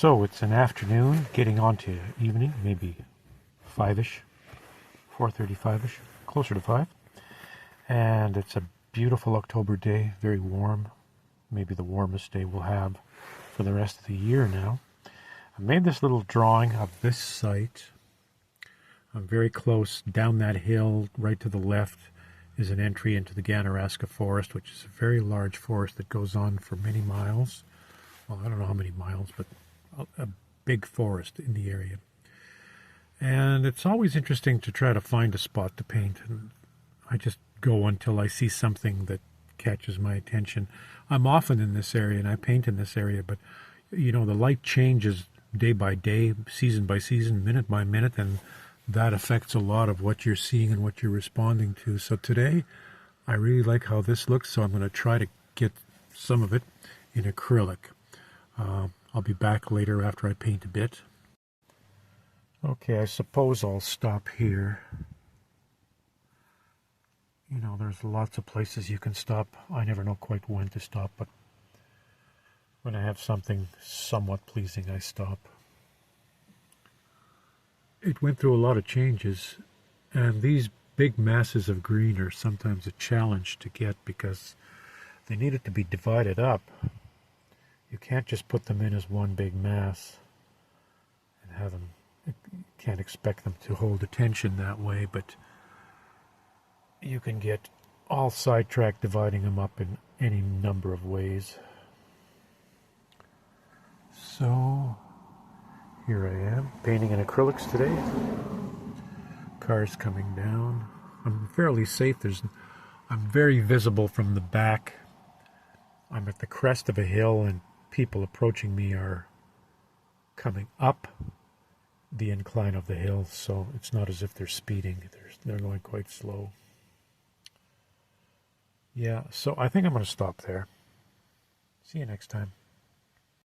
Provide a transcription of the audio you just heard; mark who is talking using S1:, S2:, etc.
S1: So it's an afternoon, getting on to evening, maybe 5-ish, 4:35-ish, closer to 5. And it's a beautiful October day, very warm, maybe the warmest day we'll have for the rest of the year now. I made this little drawing of this site. I'm very close down that hill, right to the left is an entry into the Ganaraska Forest, which is a very large forest that goes on for many miles. Well, I don't know how many miles, but a big forest in the area. And it's always interesting to try to find a spot to paint. And I just go until I see something that catches my attention. I'm often in this area and I paint in this area, but you know, the light changes day by day, season by season, minute by minute, and that affects a lot of what you're seeing and what you're responding to. So today, I really like how this looks, so I'm going to try to get some of it in acrylic. I'll be back later after I paint a bit. Okay, I suppose I'll stop here. You know, there's lots of places you can stop. I never know quite when to stop, but when I have something somewhat pleasing, I stop. It went through a lot of changes, and these big masses of green are sometimes a challenge to get because they needed to be divided up. You can't just put them in as one big mass and have them, you can't expect them to hold attention that way, but you can get all sidetracked dividing them up in any number of ways. So here I am, painting in acrylics today. Cars coming down. I'm fairly safe. I'm very visible from the back. I'm at the crest of a hill and people approaching me are coming up the incline of the hill, so it's not as if they're speeding. They're going quite slow. Yeah, so I think I'm going to stop there. See you next time.